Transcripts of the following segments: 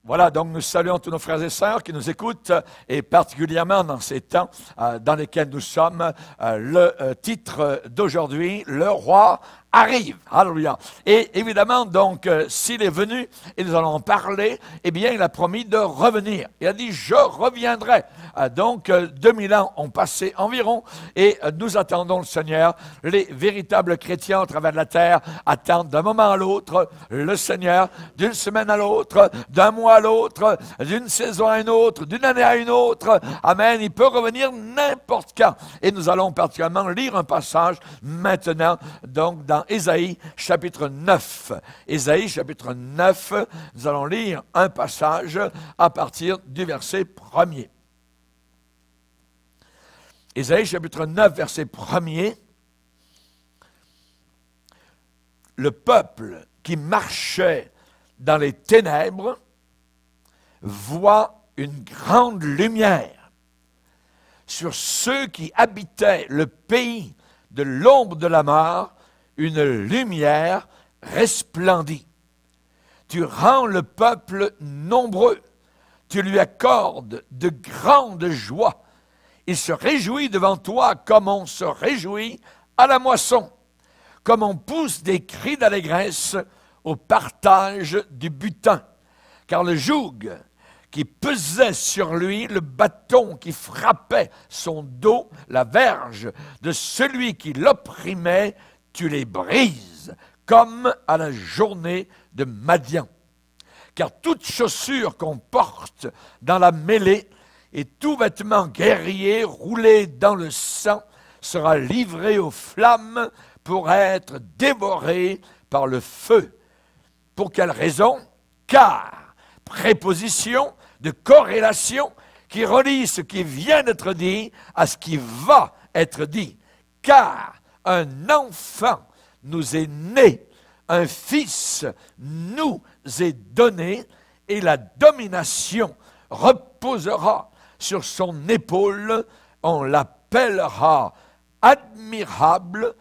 Voilà, donc nous saluons tous nos frères et sœurs qui nous écoutent, et particulièrement dans ces temps dans lesquels nous sommes. Le titre d'aujourd'hui, Le Roi arrive. Alléluia. Et évidemment, donc, s'il est venu, et nous allons en parler, eh bien, il a promis de revenir. Il a dit, je reviendrai. Donc, 2000 ans ont passé environ, et nous attendons le Seigneur. Les véritables chrétiens au travers de la terre attendent d'un moment à l'autre le Seigneur, d'une semaine à l'autre, d'un mois à l'autre, d'une saison à une autre, d'une année à une autre. Amen. Il peut revenir n'importe quand. Et nous allons particulièrement lire un passage maintenant, donc dans Ésaïe chapitre 9. Ésaïe chapitre 9, nous allons lire un passage à partir du verset 1er. Ésaïe chapitre 9, verset 1er. Le peuple qui marchait dans les ténèbres voit une grande lumière. Sur ceux qui habitaient le pays de l'ombre de la mort, une lumière resplendit. Tu rends le peuple nombreux, tu lui accordes de grandes joies. Il se réjouit devant toi comme on se réjouit à la moisson, comme on pousse des cris d'allégresse au partage du butin. Car le joug qui pesait sur lui, le bâton qui frappait son dos, la verge de celui qui l'opprimait, tu les brises, comme à la journée de Madian. Car toute chaussure qu'on porte dans la mêlée et tout vêtement guerrier roulé dans le sang sera livré aux flammes pour être dévoré par le feu. Pour quelle raison? Car, préposition de corrélation qui relie ce qui vient d'être dit à ce qui va être dit. Car un enfant nous est né, un fils nous est donné, et la domination reposera sur son épaule. On l'appellera admirable,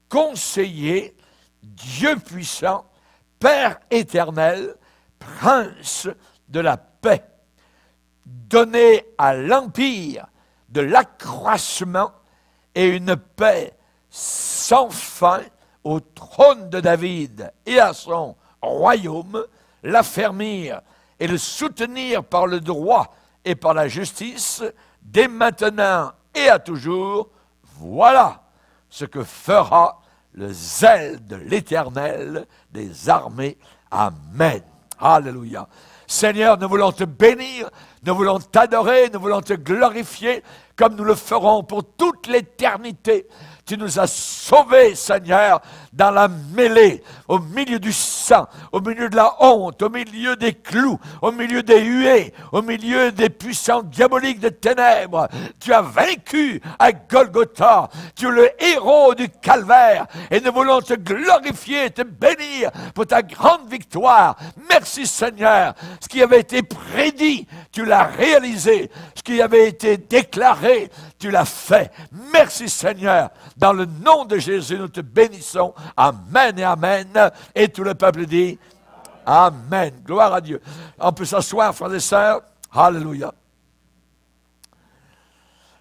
conseiller, Dieu puissant, Père éternel, prince de la paix. Donné à l'empire de l'accroissement et une paix sans fin au trône de David et à son royaume, l'affermir et le soutenir par le droit et par la justice, dès maintenant et à toujours. Voilà ce que fera le zèle de l'Éternel des armées. Amen. Alléluia. Seigneur, nous voulons te bénir, nous voulons t'adorer, nous voulons te glorifier, comme nous le ferons pour toute l'éternité. Tu nous as sauvés, Seigneur, dans la mêlée, au milieu du sang, au milieu de la honte, au milieu des clous, au milieu des huées, au milieu des puissants diaboliques de ténèbres. Tu as vaincu à Golgotha. Tu es le héros du calvaire. Et nous voulons te glorifier, te bénir pour ta grande victoire. Merci, Seigneur. Ce qui avait été prédit, tu l'as réalisé. Ce qui avait été déclaré, tu l'as fait. Merci, Seigneur. Dans le nom de Jésus, nous te bénissons. Amen et amen. Et tout le peuple dit amen. Gloire à Dieu. On peut s'asseoir, frères et sœurs. Alléluia.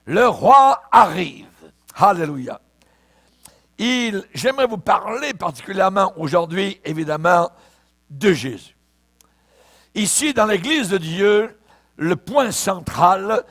Le roi arrive. Alléluia. J'aimerais vous parler particulièrement aujourd'hui, évidemment, de Jésus. Ici, dans l'Église de Dieu, le point central,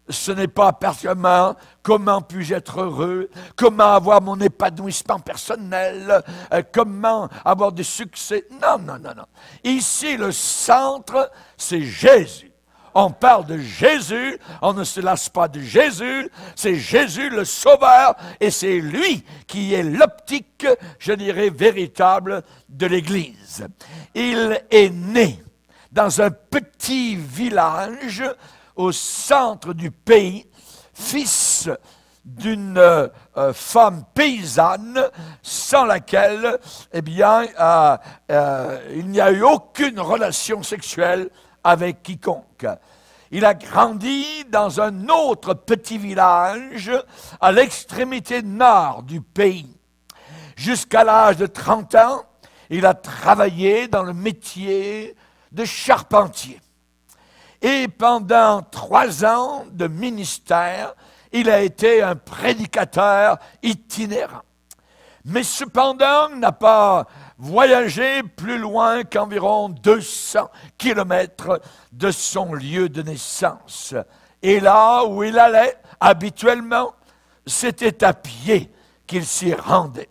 ce n'est pas particulièrement comment puis-je être heureux, comment avoir mon épanouissement personnel, comment avoir du succès. Non, non, non, non. Ici, le centre, c'est Jésus. On parle de Jésus, on ne se lasse pas de Jésus, c'est Jésus le Sauveur, et c'est lui qui est l'optique, je dirais, véritable de l'Église. Il est né dans un petit village au centre du pays, fils d'une femme paysanne sans laquelle, eh bien, il n'y a eu aucune relation sexuelle avec quiconque. Il a grandi dans un autre petit village à l'extrémité nord du pays. Jusqu'à l'âge de 30 ans, il a travaillé dans le métier de charpentier. et pendant 3 ans de ministère, il a été un prédicateur itinérant. Mais cependant, il n'a pas voyagé plus loin qu'environ 200 kilomètres de son lieu de naissance. Et là où il allait habituellement, c'était à pied qu'il s'y rendait.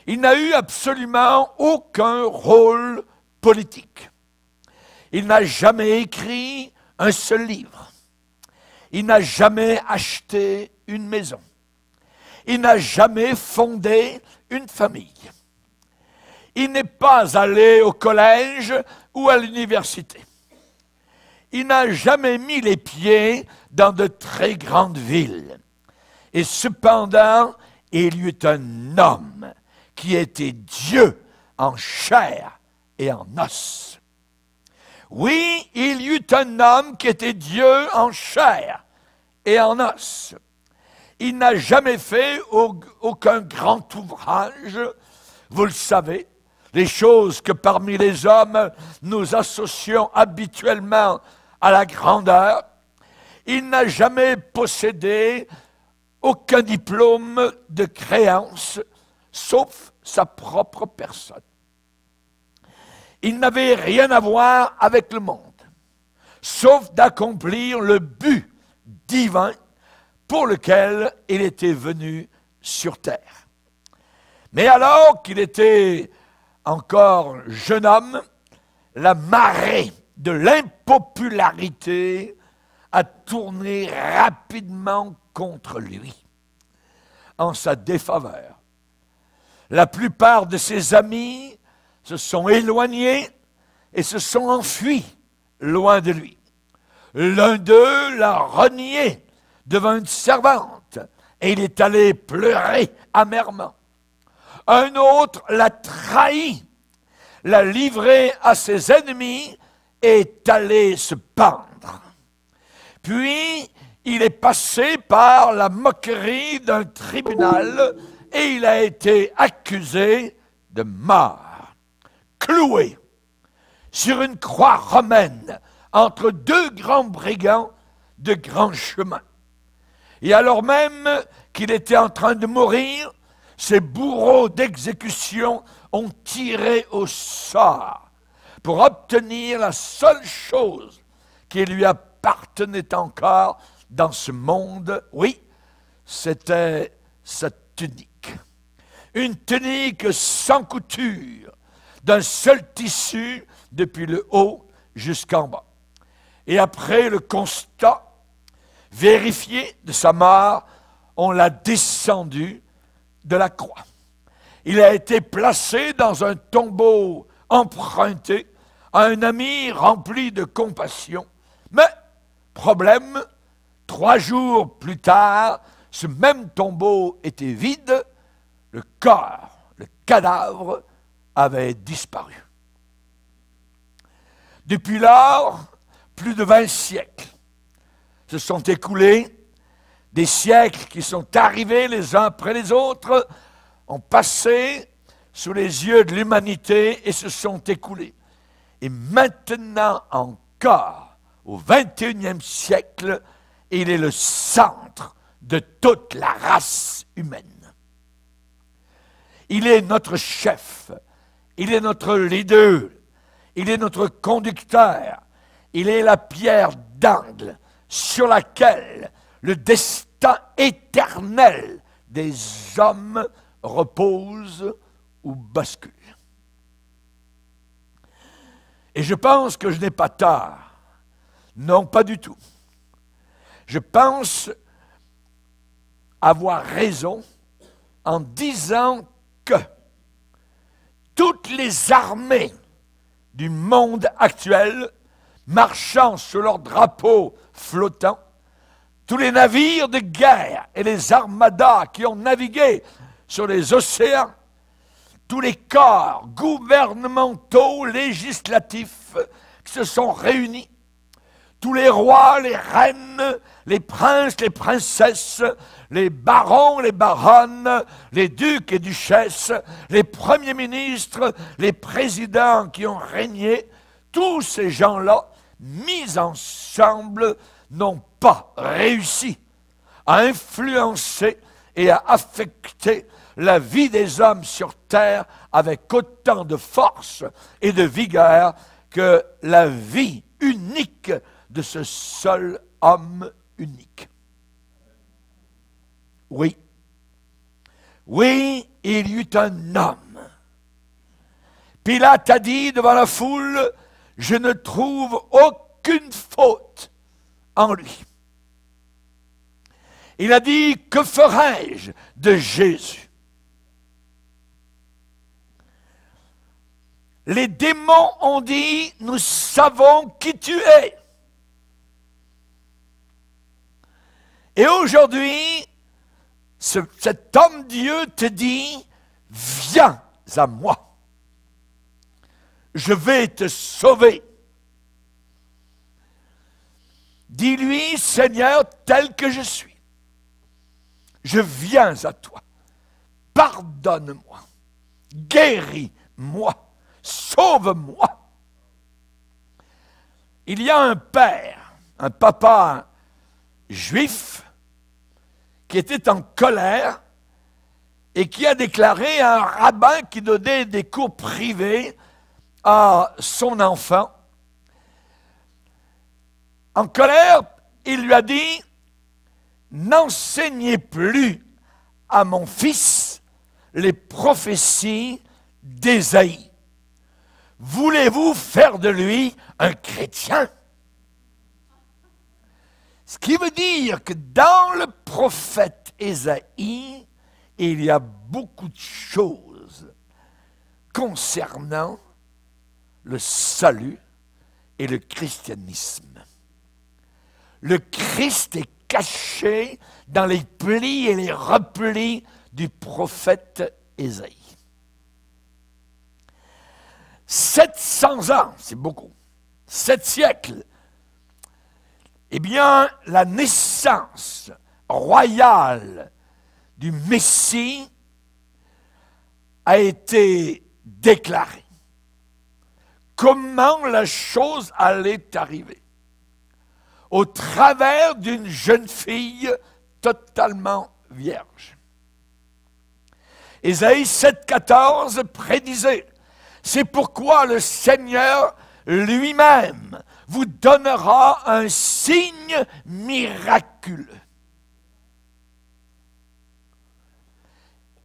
Il n'a eu absolument aucun rôle politique. Il n'a jamais écrit un seul livre. Il n'a jamais acheté une maison. Il n'a jamais fondé une famille. Il n'est pas allé au collège ou à l'université. Il n'a jamais mis les pieds dans de très grandes villes. Et cependant, il y eut un homme qui était Dieu en chair et en os. Oui, il y eut un homme qui était Dieu en chair et en os. Il n'a jamais fait aucun grand ouvrage, vous le savez, les choses que parmi les hommes nous associons habituellement à la grandeur. Il n'a jamais possédé aucun diplôme de créance, sauf sa propre personne. Il n'avait rien à voir avec le monde, sauf d'accomplir le but divin pour lequel il était venu sur terre. Mais alors qu'il était encore jeune homme, la marée de l'impopularité a tourné rapidement contre lui, en sa défaveur. La plupart de ses amis se sont éloignés et se sont enfuis loin de lui. L'un d'eux l'a renié devant une servante et il est allé pleurer amèrement. Un autre l'a trahi, l'a livré à ses ennemis et est allé se pendre. Puis, il est passé par la moquerie d'un tribunal et il a été accusé de mort, cloué sur une croix romaine entre 2 grands brigands de grand chemin. Et alors même qu'il était en train de mourir, ses bourreaux d'exécution ont tiré au sort pour obtenir la seule chose qui lui appartenait encore dans ce monde. Oui, c'était sa tunique. Une tunique sans couture, d'un seul tissu depuis le haut jusqu'en bas. Et après le constat vérifié de sa mort, on l'a descendu de la croix. Il a été placé dans un tombeau emprunté à un ami rempli de compassion. Mais, problème, 3 jours plus tard, ce même tombeau était vide, le corps, le cadavre avait disparu. Depuis lors, plus de 20 siècles se sont écoulés, des siècles qui sont arrivés les uns après les autres, ont passé sous les yeux de l'humanité et se sont écoulés. Et maintenant encore, au XXIe siècle, il est le centre de toute la race humaine. Il est notre chef, il est notre leader, il est notre conducteur, il est la pierre d'angle sur laquelle le destin éternel des hommes repose ou bascule. Et je pense que je n'ai pas tort. Non, pas du tout. Je pense avoir raison en disant que toutes les armées du monde actuel marchant sur leurs drapeaux flottants, tous les navires de guerre et les armadas qui ont navigué sur les océans, tous les corps gouvernementaux, législatifs qui se sont réunis, tous les rois, les reines, les princes, les princesses, les barons, les baronnes, les ducs et duchesses, les premiers ministres, les présidents qui ont régné, tous ces gens-là mis ensemble n'ont pas réussi à influencer et à affecter la vie des hommes sur terre avec autant de force et de vigueur que la vie unique de ce seul homme unique. Oui, oui, il y eut un homme. Pilate a dit devant la foule, « Je ne trouve aucune faute en lui. » Il a dit, « Que ferai-je de Jésus? » Les démons ont dit, « Nous savons qui tu es. » Et aujourd'hui, cet homme Dieu te dit, « Viens à moi. Je vais te sauver. » Dis-lui, « Seigneur, tel que je suis, je viens à toi. Pardonne-moi. Guéris-moi. Sauve-moi. » Il y a un père, un papa juif, qui était en colère et qui a déclaré à un rabbin qui donnait des cours privés à son enfant. En colère, il lui a dit, « N'enseignez plus à mon fils les prophéties d'Ésaïe. Voulez-vous faire de lui un chrétien? » Ce qui veut dire que dans le prophète Ésaïe, il y a beaucoup de choses concernant le salut et le christianisme. Le Christ est caché dans les plis et les replis du prophète Ésaïe. 700 ans, c'est beaucoup, 7 siècles. Eh bien, la naissance royale du Messie a été déclarée. Comment la chose allait arriver? Au travers d'une jeune fille totalement vierge. Ésaïe 7,14 prédisait, « C'est pourquoi le Seigneur lui-même vous donnera un signe miraculeux. »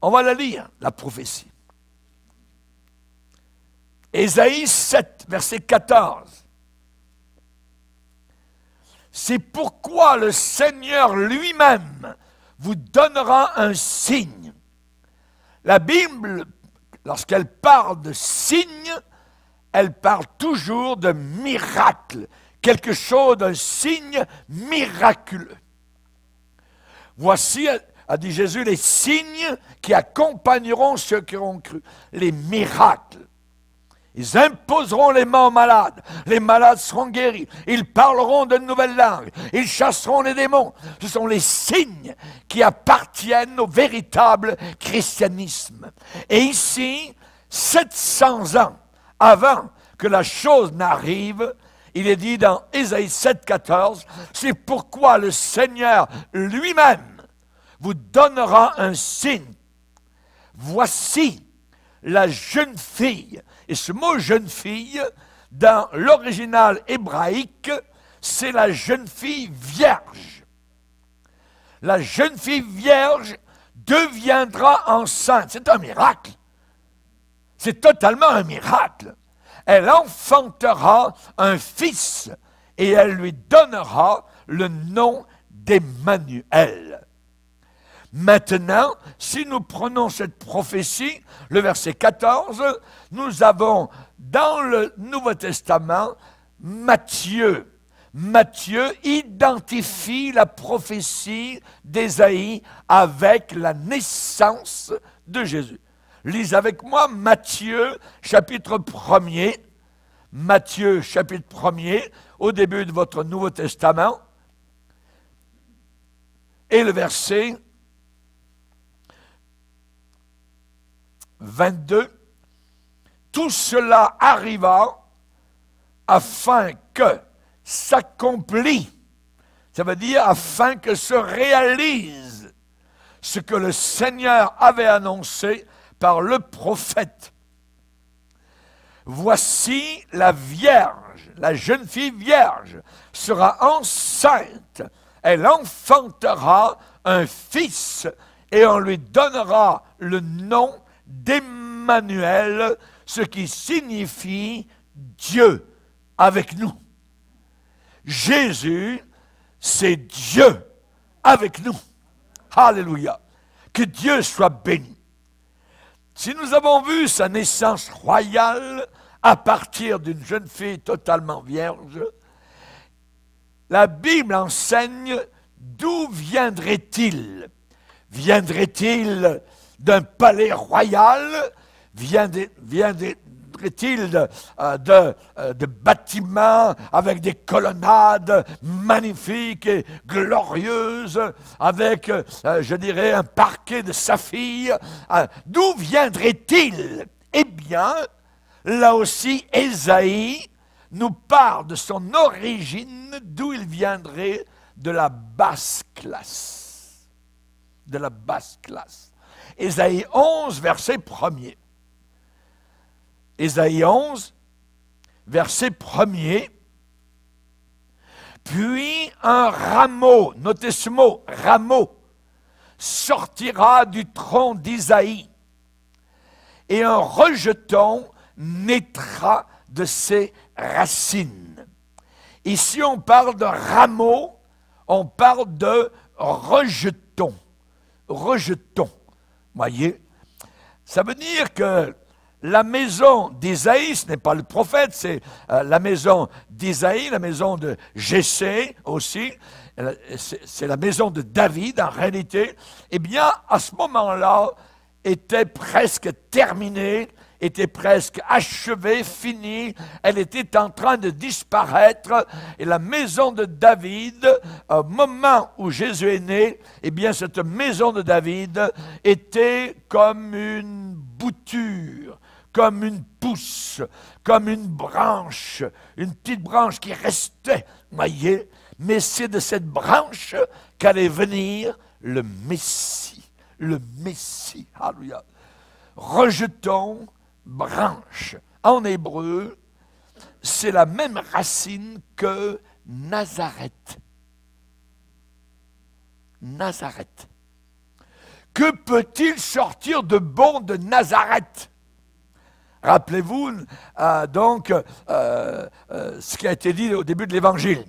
On va la lire, la prophétie. Ésaïe 7, verset 14. « C'est pourquoi le Seigneur lui-même vous donnera un signe. » La Bible, lorsqu'elle parle de signe, elle parle toujours de miracle, quelque chose d'un signe miraculeux. Voici, a dit Jésus, les signes qui accompagneront ceux qui auront cru, les miracles. Ils imposeront les mains aux malades, les malades seront guéris, ils parleront de nouvelles langues, ils chasseront les démons. Ce sont les signes qui appartiennent au véritable christianisme. Et ici, 700 ans avant que la chose n'arrive, il est dit dans Ésaïe 7,14, « C'est pourquoi le Seigneur lui-même vous donnera un signe. Voici la jeune fille. » Et ce mot « jeune fille », dans l'original hébraïque, c'est la jeune fille vierge. La jeune fille vierge deviendra enceinte. C'est un miracle. C'est totalement un miracle. Elle enfantera un fils et elle lui donnera le nom d'Emmanuel. Maintenant, si nous prenons cette prophétie, le verset 14, nous avons dans le Nouveau Testament Matthieu. Matthieu identifie la prophétie d'Ésaïe avec la naissance de Jésus. Lisez avec moi Matthieu, chapitre 1er. Matthieu, chapitre 1er, au début de votre Nouveau Testament. Et le verset 22. Tout cela arriva afin que s'accomplit. Ça veut dire afin que se réalise ce que le Seigneur avait annoncé par le prophète. Voici la Vierge, la jeune fille vierge, sera enceinte. Elle enfantera un fils et on lui donnera le nom d'Emmanuel, ce qui signifie Dieu avec nous. Jésus, c'est Dieu avec nous. Alléluia. Que Dieu soit béni. Si nous avons vu sa naissance royale à partir d'une jeune fille totalement vierge, la Bible enseigne d'où viendrait-il? Viendrait-il d'un palais royal? Viendrait-il de bâtiments avec des colonnades magnifiques et glorieuses, avec, je dirais, un parquet de saphir? D'où viendrait-il? Eh bien, là aussi, Ésaïe nous parle de son origine, d'où il viendrait, de la basse classe. De la basse classe. Ésaïe 11, verset 1er. Ésaïe 11, verset 1er. Puis un rameau, notez ce mot, rameau, sortira du tronc d'Isaïe, et un rejeton naîtra de ses racines. Ici, on parle de rameau, on parle de rejeton. Rejeton. Voyez, ça veut dire que la maison d'Isaïe, ce n'est pas le prophète, c'est la maison d'Isaïe, la maison de Jessé aussi, c'est la maison de David en réalité. Eh bien, à ce moment-là, était presque terminée, était presque achevée, finie, elle était en train de disparaître, et la maison de David, au moment où Jésus est né, eh bien cette maison de David était comme une bouture, comme une pousse, comme une branche, une petite branche qui restait, voyez, mais c'est de cette branche qu'allait venir le Messie, alléluia. Rejetons branche. En hébreu, c'est la même racine que Nazareth. Nazareth. Que peut-il sortir de bon de Nazareth? Rappelez-vous ce qui a été dit au début de l'Évangile.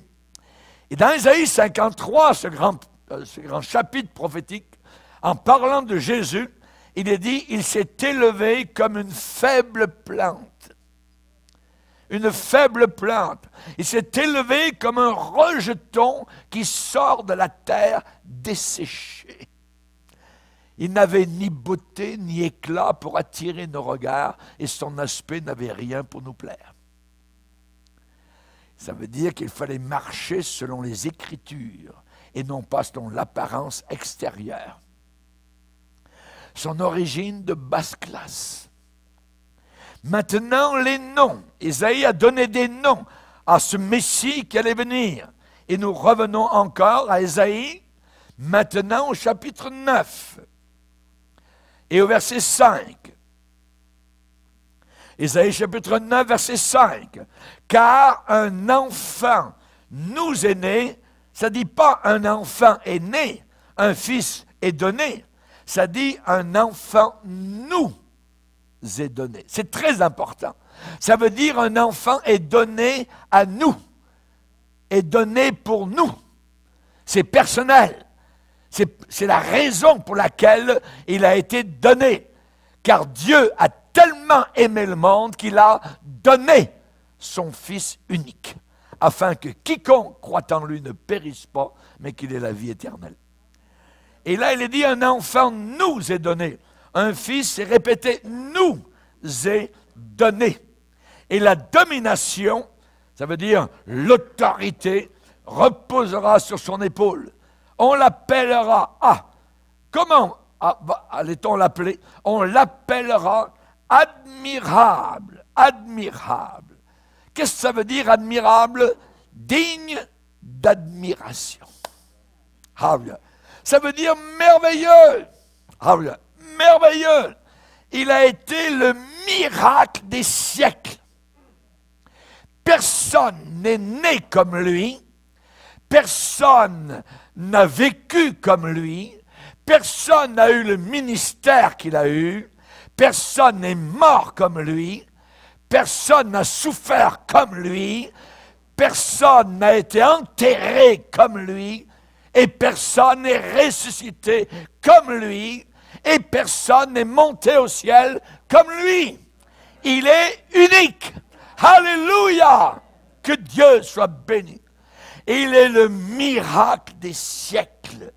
Et dans Ésaïe 53, ce grand chapitre prophétique, en parlant de Jésus, il est dit, il s'est élevé comme une faible plante. Une faible plante. Il s'est élevé comme un rejeton qui sort de la terre desséchée. Il n'avait ni beauté ni éclat pour attirer nos regards et son aspect n'avait rien pour nous plaire. Ça veut dire qu'il fallait marcher selon les Écritures et non pas selon l'apparence extérieure. Son origine de basse classe. Maintenant, les noms. Ésaïe a donné des noms à ce Messie qui allait venir. Et nous revenons encore à Ésaïe, maintenant au chapitre 9 et au verset 5. Ésaïe chapitre 9, verset 5. Car un enfant nous est né, ça ne dit pas un enfant est né, un fils est donné. Ça dit un enfant nous est donné. C'est très important. Ça veut dire un enfant est donné à nous, est donné pour nous. C'est personnel. C'est la raison pour laquelle il a été donné. Car Dieu a tellement aimé le monde qu'il a donné son Fils unique, afin que quiconque croit en lui ne périsse pas, mais qu'il ait la vie éternelle. Et là, il est dit, un enfant nous est donné. Un fils, c'est répété, nous est donné. Et la domination, ça veut dire l'autorité, reposera sur son épaule. On l'appellera, comment allait-on l'appeler? On l'appellera admirable, admirable. Qu'est-ce que ça veut dire admirable? digne d'admiration. Alléluia. Ça veut dire merveilleux. Alléluia. Merveilleux. Il a été le miracle des siècles. Personne n'est né comme lui. Personne n'a vécu comme lui. Personne n'a eu le ministère qu'il a eu. Personne n'est mort comme lui. Personne n'a souffert comme lui. Personne n'a été enterré comme lui. Et personne n'est ressuscité comme lui. Et personne n'est monté au ciel comme lui. Il est unique. Alléluia! Que Dieu soit béni. Il est le miracle des siècles.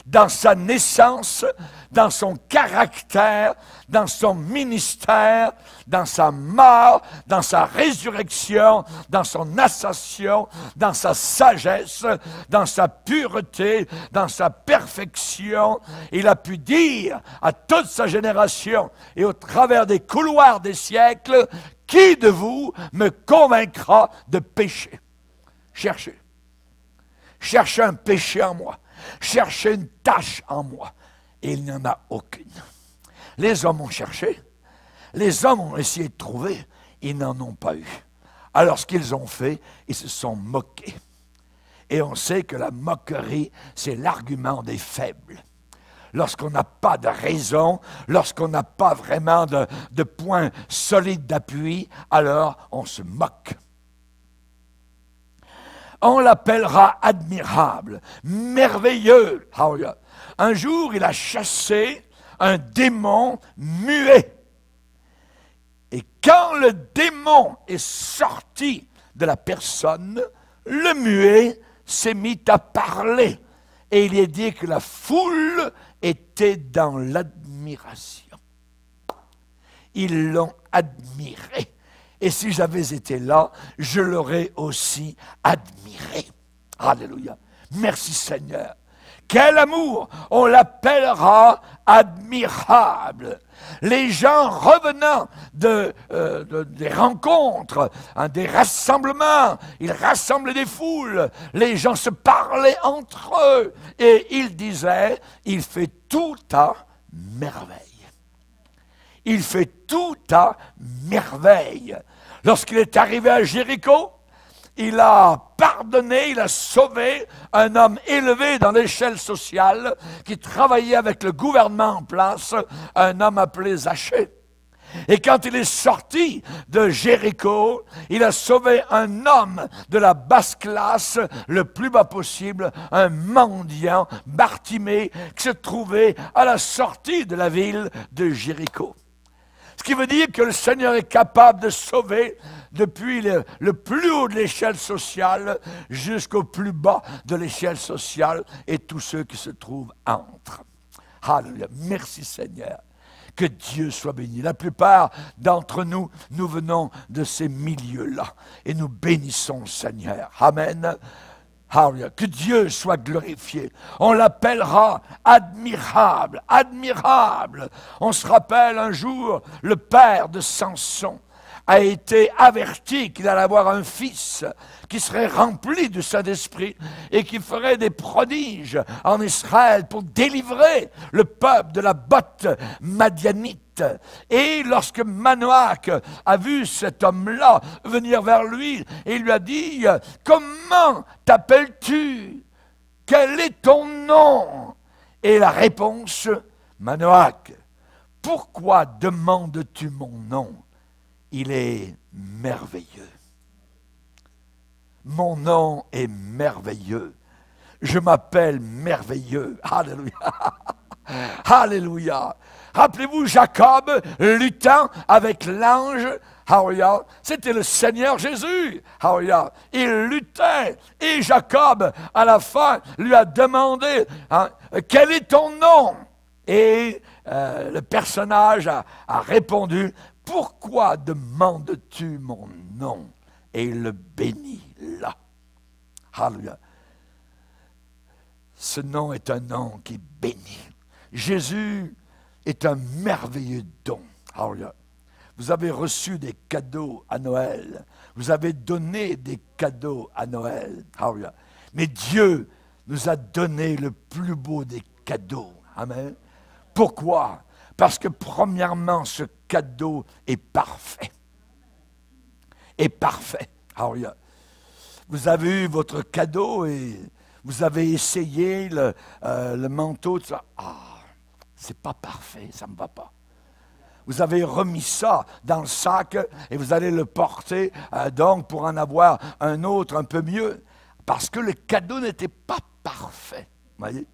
Dans sa naissance, dans son caractère, dans son ministère, dans sa mort, dans sa résurrection, dans son ascension, dans sa sagesse, dans sa pureté, dans sa perfection. Il a pu dire à toute sa génération et au travers des couloirs des siècles, « Qui de vous me convaincra de péché? » Cherchez. Cherchez un péché en moi. Cherchez une tâche en moi. Et il n'y en a aucune. Les hommes ont cherché. Les hommes ont essayé de trouver. Ils n'en ont pas eu. Alors ce qu'ils ont fait, ils se sont moqués. Et on sait que la moquerie, c'est l'argument des faibles. Lorsqu'on n'a pas de raison, lorsqu'on n'a pas vraiment de point solide d'appui, alors on se moque. On l'appellera admirable, merveilleux. Un jour, il a chassé un démon muet. Et quand le démon est sorti de la personne, le muet s'est mis à parler. Et il est dit que la foule était dans l'admiration. Ils l'ont admiré. Et si j'avais été là, je l'aurais aussi admiré. Alléluia. Merci Seigneur. Quel amour! On l'appellera admirable. Les gens revenant des rencontres, des rassemblements, ils rassemblaient des foules, les gens se parlaient entre eux et ils disaient, il fait tout à merveille. Il fait tout à merveille. Lorsqu'il est arrivé à Jéricho, il a pardonné, il a sauvé un homme élevé dans l'échelle sociale qui travaillait avec le gouvernement en place, un homme appelé Zachée. Et quand il est sorti de Jéricho, il a sauvé un homme de la basse classe, le plus bas possible, un mendiant, Bartimée, qui se trouvait à la sortie de la ville de Jéricho. Ce qui veut dire que le Seigneur est capable de sauver depuis le plus haut de l'échelle sociale jusqu'au plus bas de l'échelle sociale et tous ceux qui se trouvent entre. Alléluia. Merci Seigneur. Que Dieu soit béni. La plupart d'entre nous, nous venons de ces milieux-là et nous bénissons le Seigneur. Amen. Alléluia. Que Dieu soit glorifié. On l'appellera admirable, admirable. On se rappelle un jour, le père de Samson a été averti qu'il allait avoir un fils qui serait rempli du Saint-Esprit et qui ferait des prodiges en Israël pour délivrer le peuple de la botte madianite. Et lorsque Manoach a vu cet homme-là venir vers lui, il lui a dit « Comment t'appelles-tu? Quel est ton nom ?» Et la réponse « Manoach, pourquoi demandes-tu mon nom? Il est merveilleux. Mon nom est merveilleux. Je m'appelle merveilleux. Alléluia. Alléluia. Rappelez-vous Jacob luttant avec l'ange. Alléluia. C'était le Seigneur Jésus. Alléluia. Il luttait. Et Jacob, à la fin, lui a demandé quel est ton nom? Et le personnage a répondu, pourquoi demandes-tu mon nom? Et il le bénit là. Alléluia. Ce nom est un nom qui bénit. Jésus est un merveilleux don. Alléluia. Vous avez reçu des cadeaux à Noël. Vous avez donné des cadeaux à Noël. Alléluia. Mais Dieu nous a donné le plus beau des cadeaux. Amen. Pourquoi? Parce que premièrement, ce cadeau est parfait. Est parfait. Alléluia. Vous avez eu votre cadeau et vous avez essayé le manteau. Tout ça. Ah, c'est pas parfait, ça ne me va pas. Vous avez remis ça dans le sac et vous allez le porter donc pour en avoir un autre un peu mieux. Parce que le cadeau n'était pas parfait. Voyez?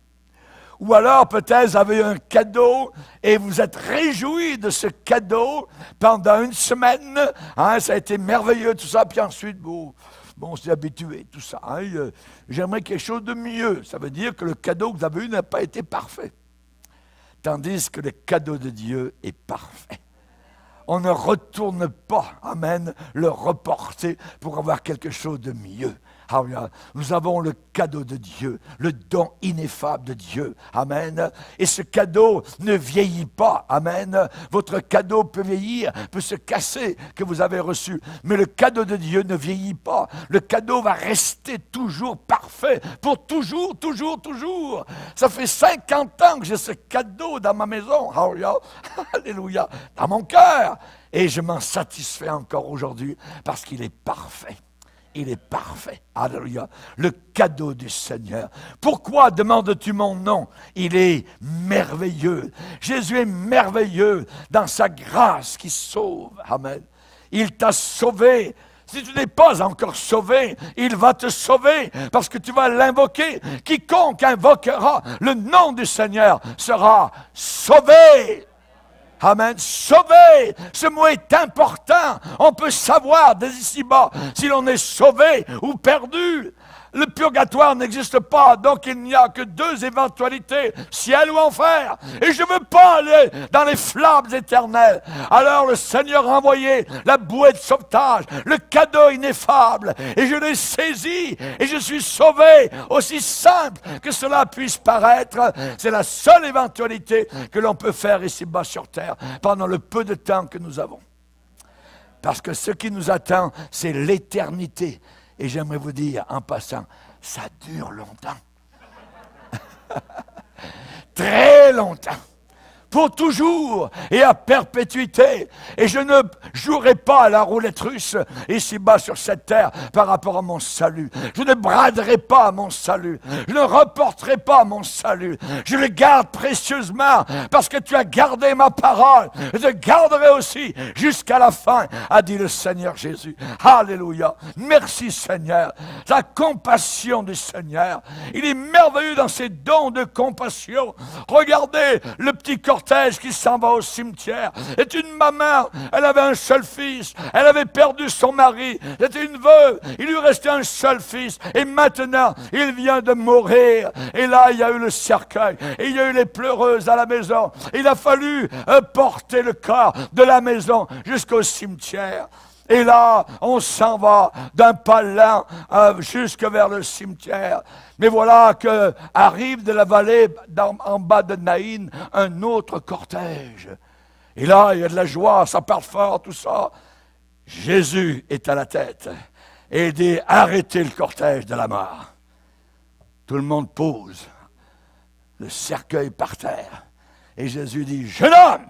Ou alors peut-être vous avez eu un cadeau et vous êtes réjoui de ce cadeau pendant une semaine. Hein, ça a été merveilleux tout ça. Puis ensuite, bon, on s'est habitué tout ça. Hein, j'aimerais quelque chose de mieux. Ça veut dire que le cadeau que vous avez eu n'a pas été parfait. Tandis que le cadeau de Dieu est parfait. On ne retourne pas, amen, le reporter pour avoir quelque chose de mieux. Alléluia. Nous avons le cadeau de Dieu, le don ineffable de Dieu. Amen. Et ce cadeau ne vieillit pas. Amen. Votre cadeau peut vieillir, peut se casser que vous avez reçu. Mais le cadeau de Dieu ne vieillit pas. Le cadeau va rester toujours parfait. Pour toujours, toujours, toujours. Ça fait 50 ans que j'ai ce cadeau dans ma maison. Alléluia. Alléluia. Dans mon cœur. Et je m'en satisfais encore aujourd'hui parce qu'il est parfait. Il est parfait. Alléluia. Le cadeau du Seigneur. Pourquoi demandes-tu mon nom? Il est merveilleux. Jésus est merveilleux dans sa grâce qui sauve. Amen. Il t'a sauvé. Si tu n'es pas encore sauvé, il va te sauver parce que tu vas l'invoquer. Quiconque invoquera le nom du Seigneur sera sauvé. Amen. Sauvé. Ce mot est important. On peut savoir dès ici-bas si l'on est sauvé ou perdu. Le purgatoire n'existe pas, donc il n'y a que deux éventualités, ciel ou enfer. Et je ne veux pas aller dans les flammes éternelles. Alors le Seigneur a envoyé la bouée de sauvetage, le cadeau ineffable, et je l'ai saisi, et je suis sauvé, aussi simple que cela puisse paraître. C'est la seule éventualité que l'on peut faire ici-bas sur terre, pendant le peu de temps que nous avons. Parce que ce qui nous attend, c'est l'éternité. Et j'aimerais vous dire, en passant, ça dure longtemps. Très longtemps. Pour toujours et à perpétuité. Et je ne jouerai pas à la roulette russe ici-bas sur cette terre par rapport à mon salut. Je ne braderai pas mon salut. Je ne reporterai pas mon salut. Je le garde précieusement parce que tu as gardé ma parole. Je te garderai aussi jusqu'à la fin, a dit le Seigneur Jésus. Alléluia. Merci Seigneur. La compassion du Seigneur. Il est merveilleux dans ses dons de compassion. Regardez le petit cortège qui s'en va au cimetière. C'est une maman, elle avait un seul fils, elle avait perdu son mari, c'était une veuve, il lui restait un seul fils, et maintenant, il vient de mourir. Et là, il y a eu le cercueil, et il y a eu les pleureuses à la maison. Il a fallu porter le corps de la maison jusqu'au cimetière. Et là, on s'en va d'un pas lent jusque vers le cimetière. Mais voilà que arrive de la vallée en bas de Naïn un autre cortège. Et là, il y a de la joie, ça part fort, tout ça. Jésus est à la tête. Et il dit, arrêtez le cortège de la mort. Tout le monde pose le cercueil par terre. Et Jésus dit, jeune homme,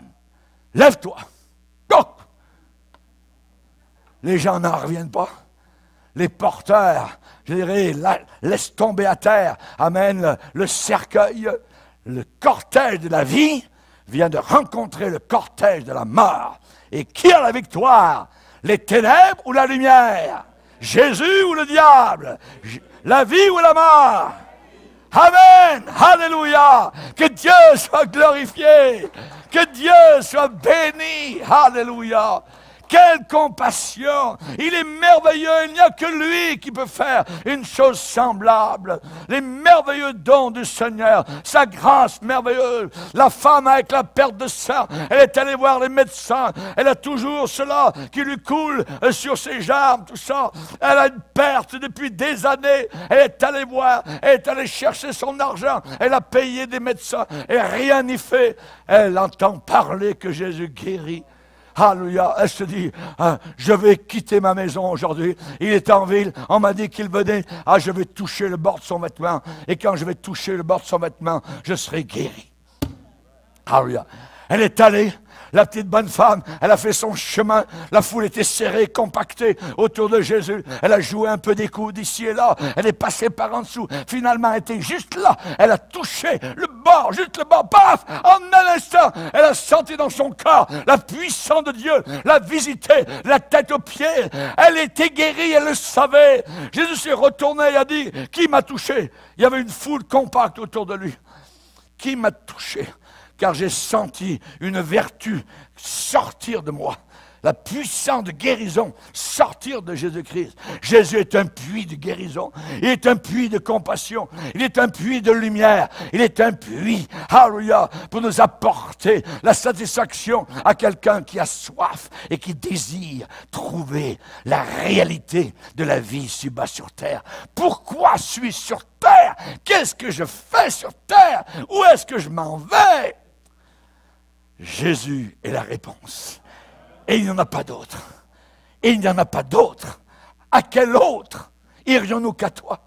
lève-toi. Go! Les gens n'en reviennent pas. Les porteurs, je dirais, laissent tomber à terre. Amen. Le cercueil, le cortège de la vie vient de rencontrer le cortège de la mort. Et qui a la victoire? Les ténèbres ou la lumière? Jésus ou le diable? La vie ou la mort? Amen. Alléluia. Que Dieu soit glorifié. Que Dieu soit béni. Alléluia. Quelle compassion! Il est merveilleux, il n'y a que lui qui peut faire une chose semblable. Les merveilleux dons du Seigneur, sa grâce merveilleuse. La femme avec la perte de sang, elle est allée voir les médecins, elle a toujours cela qui lui coule sur ses jambes, tout ça. Elle a une perte depuis des années, elle est allée voir, elle est allée chercher son argent, elle a payé des médecins et rien n'y fait. Elle entend parler que Jésus guérit. Alléluia. Elle se dit, je vais quitter ma maison aujourd'hui. Il est en ville. On m'a dit qu'il venait. Je vais toucher le bord de son vêtement. Et quand je vais toucher le bord de son vêtement, je serai guéri. Alléluia. Elle est allée. La petite bonne femme, elle a fait son chemin. La foule était serrée, compactée autour de Jésus. Elle a joué un peu des coups d'ici et là. Elle est passée par en dessous. Finalement, elle était juste là. Elle a touché le bord, juste le bord. Paf! En un instant, elle a senti dans son corps la puissance de Dieu. L'a visité, la tête aux pieds. Elle était guérie, elle le savait. Jésus s'est retourné et a dit, qui m'a touché? Il y avait une foule compacte autour de lui. Qui m'a touché? Car j'ai senti une vertu sortir de moi. La puissance de guérison sortir de Jésus-Christ. Jésus est un puits de guérison. Il est un puits de compassion. Il est un puits de lumière. Il est un puits, alléluia, pour nous apporter la satisfaction à quelqu'un qui a soif et qui désire trouver la réalité de la vie ici-bas sur terre. Pourquoi suis-je sur terre? Qu'est-ce que je fais sur terre? Où est-ce que je m'en vais? Jésus est la réponse. Et il n'y en a pas d'autre. Et il n'y en a pas d'autre. À quel autre irions-nous qu'à toi?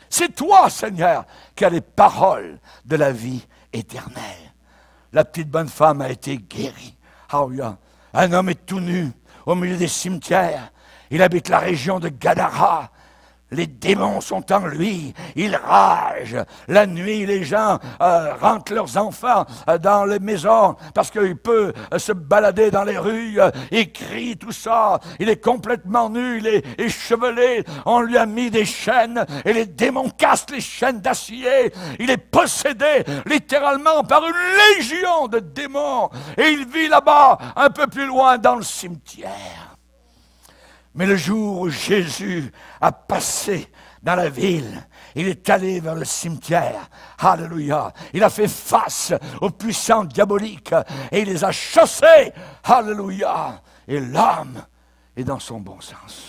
C'est toi, Seigneur, qui as les paroles de la vie éternelle. La petite bonne femme a été guérie. Alléluia. Un homme est tout nu au milieu des cimetières. Il habite la région de Gadara. Les démons sont en lui, il rage. La nuit, les gens rentrent leurs enfants dans les maisons parce qu'il peut se balader dans les rues. Il crie tout ça. Il est complètement nu, il est échevelé. On lui a mis des chaînes et les démons cassent les chaînes d'acier. Il est possédé littéralement par une légion de démons. Et il vit là-bas, un peu plus loin dans le cimetière. Mais le jour où Jésus a passé dans la ville, il est allé vers le cimetière. Alléluia. Il a fait face aux puissants diaboliques et il les a chassés. Alléluia. Et l'homme est dans son bon sens.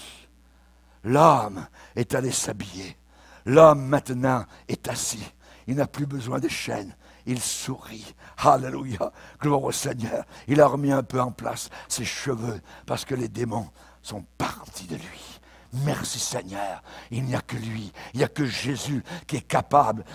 L'homme est allé s'habiller. L'homme maintenant est assis. Il n'a plus besoin de chaînes. Il sourit. Alléluia. Gloire au Seigneur. Il a remis un peu en place ses cheveux parce que les démons sont partis de lui. Merci Seigneur, il n'y a que lui, il n'y a que Jésus qui est capable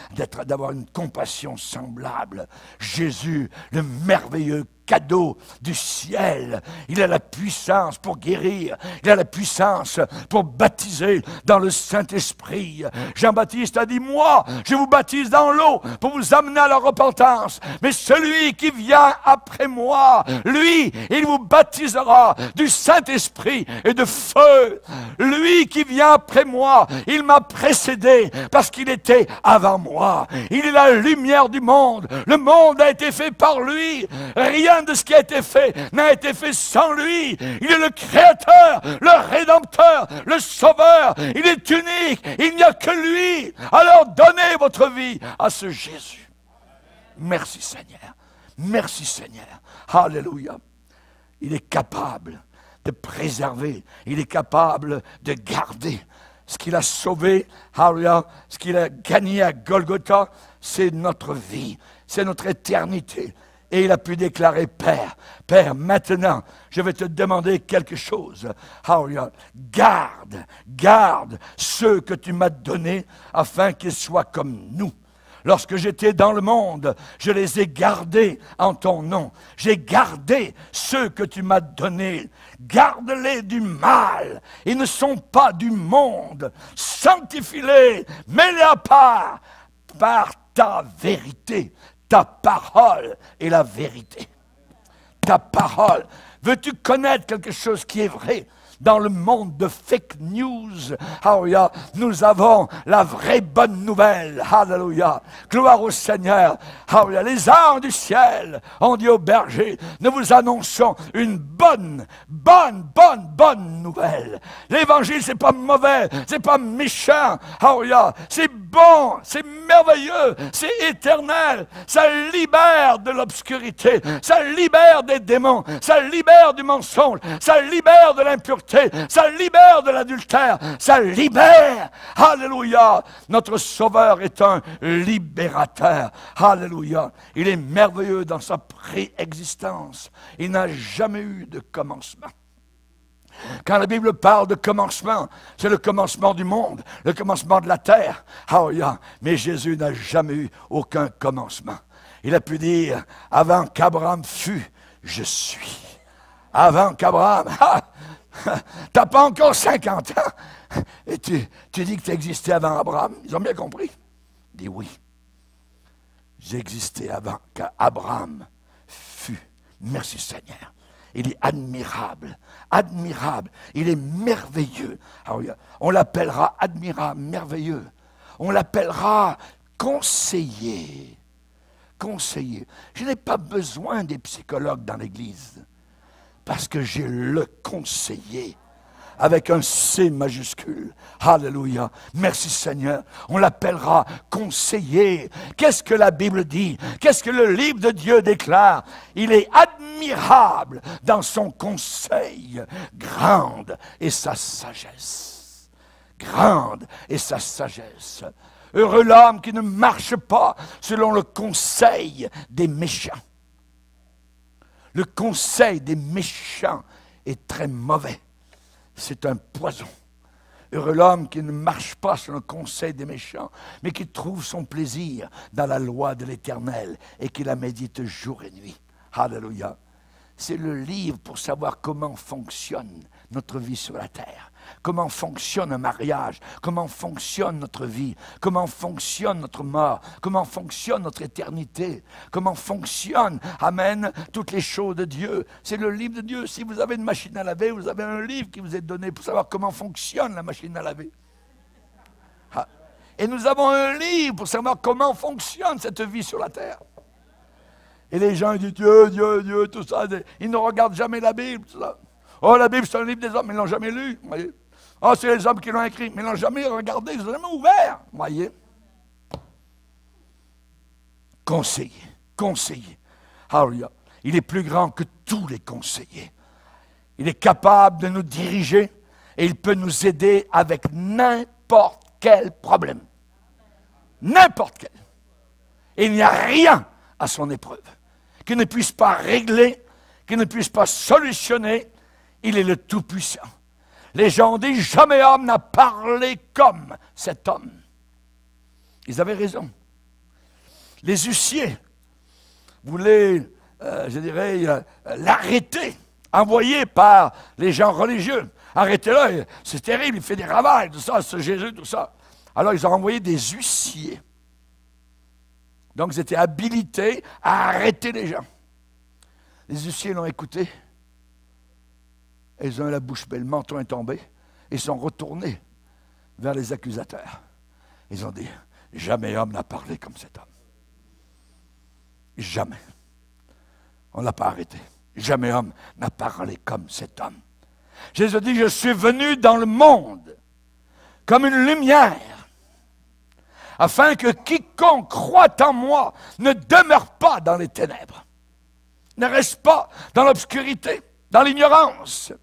d'avoir une compassion semblable. Jésus, le merveilleux cadeau du ciel. Il a la puissance pour guérir. Il a la puissance pour baptiser dans le Saint-Esprit. Jean-Baptiste a dit, moi, je vous baptise dans l'eau pour vous amener à la repentance. Mais celui qui vient après moi, lui, il vous baptisera du Saint-Esprit et de feu. Lui qui vient après moi, il m'a précédé parce qu'il était avant moi. Il est la lumière du monde. Le monde a été fait par lui. Rien de ce qui a été fait n'a été fait sans lui. Il est le Créateur, le Rédempteur, le Sauveur. Il est unique. Il n'y a que lui. Alors donnez votre vie à ce Jésus. Merci Seigneur. Merci Seigneur. Alléluia. Il est capable de préserver. Il est capable de garder. Ce qu'il a sauvé, alléluia, ce qu'il a gagné à Golgotha, c'est notre vie. C'est notre éternité. Et il a pu déclarer, Père, Père, maintenant, je vais te demander quelque chose. Alléluia. Garde ceux que tu m'as donnés afin qu'ils soient comme nous. Lorsque j'étais dans le monde, je les ai gardés en ton nom. J'ai gardé ceux que tu m'as donnés. Garde-les du mal. Ils ne sont pas du monde. Sanctifie-les, mets-les à part par ta vérité. Ta parole est la vérité. Ta parole. Veux-tu connaître quelque chose qui est vrai? Dans le monde de fake news, alléluia, nous avons la vraie bonne nouvelle, alléluia, gloire au Seigneur, alléluia. Les anges du ciel ont dit aux bergers, nous vous annonçons une bonne nouvelle. L'évangile, c'est pas mauvais, c'est pas méchant, alléluia, c'est bon, c'est merveilleux, c'est éternel, ça libère de l'obscurité, ça libère des démons, ça libère du mensonge, ça libère de l'impureté. l'impureté, ça libère de l'adultère, ça libère. Alléluia. Notre Sauveur est un libérateur. Alléluia. Il est merveilleux dans sa préexistence. Il n'a jamais eu de commencement. Quand la Bible parle de commencement, c'est le commencement du monde, le commencement de la terre. Alléluia. Mais Jésus n'a jamais eu aucun commencement. Il a pu dire, avant qu'Abraham fût, je suis. Avant qu'Abraham, t'as pas encore 50 ans, et tu dis que tu existais avant Abraham. Ils ont bien compris. Il dit oui, j'ai existé avant qu'Abraham fût. Merci Seigneur. Il est admirable, admirable, il est merveilleux. Alors, on l'appellera admirable, merveilleux. On l'appellera conseiller. Conseiller. Je n'ai pas besoin des psychologues dans l'Église, parce que j'ai le conseiller, avec un C majuscule. Alléluia. Merci Seigneur. On l'appellera conseiller. Qu'est-ce que la Bible dit? Qu'est-ce que le livre de Dieu déclare? Il est admirable dans son conseil. Grande est sa sagesse. Grande est sa sagesse. Heureux l'homme qui ne marche pas selon le conseil des méchants. Le conseil des méchants est très mauvais. C'est un poison. Heureux l'homme qui ne marche pas sur le conseil des méchants, mais qui trouve son plaisir dans la loi de l'Éternel et qui la médite jour et nuit. Alléluia. C'est le livre pour savoir comment fonctionne notre vie sur la terre. Comment fonctionne un mariage, comment fonctionne notre vie, comment fonctionne notre mort, comment fonctionne notre éternité, comment fonctionne, amen, toutes les choses de Dieu. C'est le livre de Dieu. Si vous avez une machine à laver, vous avez un livre qui vous est donné pour savoir comment fonctionne la machine à laver. Ah. Et nous avons un livre pour savoir comment fonctionne cette vie sur la terre. Et les gens disent Dieu, Dieu, Dieu, tout ça. Ils ne regardent jamais la Bible, tout ça. Oh, la Bible, c'est un livre des hommes, mais ils ne l'ont jamais lu. Voyez. Oh, c'est les hommes qui l'ont écrit, mais ils ne l'ont jamais regardé, ils ne l'ont jamais ouvert. Voyez. Conseiller, conseiller. Alléluia. Il est plus grand que tous les conseillers. Il est capable de nous diriger et il peut nous aider avec n'importe quel problème. N'importe quel. Et il n'y a rien à son épreuve qui ne puisse pas régler, qui ne puisse pas solutionner. Il est le Tout-Puissant. Les gens ont dit, jamais homme n'a parlé comme cet homme. Ils avaient raison. Les huissiers voulaient, je dirais, l'arrêter, envoyé par les gens religieux. Arrêtez-le, c'est terrible, il fait des ravages, tout ça, ce Jésus, tout ça. Alors ils ont envoyé des huissiers. Donc ils étaient habilités à arrêter les gens. Les huissiers l'ont écouté. Ils ont eu la bouche belle, le menton est tombé. Ils sont retournés vers les accusateurs. Ils ont dit, jamais homme n'a parlé comme cet homme. Jamais. On ne l'a pas arrêté. Jamais homme n'a parlé comme cet homme. Jésus dit, je suis venu dans le monde comme une lumière, afin que quiconque croit en moi ne demeure pas dans les ténèbres, ne reste pas dans l'obscurité, dans l'ignorance.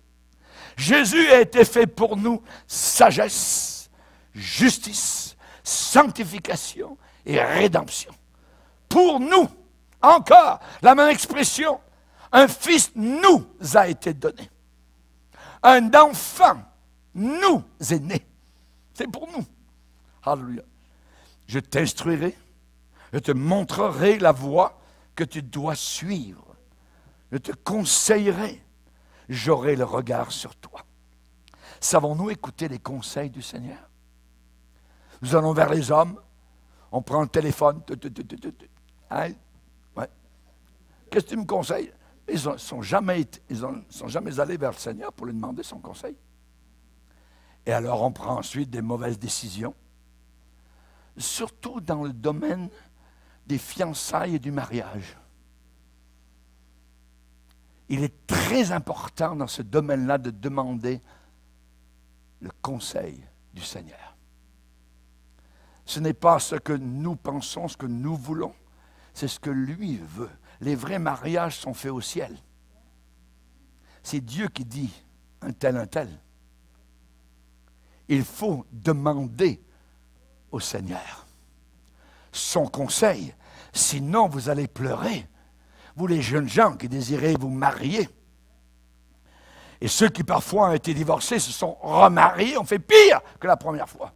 Jésus a été fait pour nous sagesse, justice, sanctification et rédemption. Pour nous, encore, la même expression, un fils nous a été donné. Un enfant nous est né. C'est pour nous. Alléluia. Je t'instruirai, je te montrerai la voie que tu dois suivre. Je te conseillerai, j'aurai le regard sur toi. Savons-nous écouter les conseils du Seigneur? Nous allons vers les hommes, on prend le téléphone. Hein? Ouais. Qu'est-ce que tu me conseilles? Ils ne sont jamais allés vers le Seigneur pour lui demander son conseil. Et alors on prend ensuite des mauvaises décisions, surtout dans le domaine des fiançailles et du mariage. Il est très important dans ce domaine-là de demander le conseil du Seigneur. Ce n'est pas ce que nous pensons, ce que nous voulons, c'est ce que lui veut. Les vrais mariages sont faits au ciel. C'est Dieu qui dit, un tel, un tel. Il faut demander au Seigneur son conseil. Sinon, vous allez pleurer. Vous, les jeunes gens qui désirez vous marier. Et ceux qui parfois ont été divorcés se sont remariés, ont fait pire que la première fois.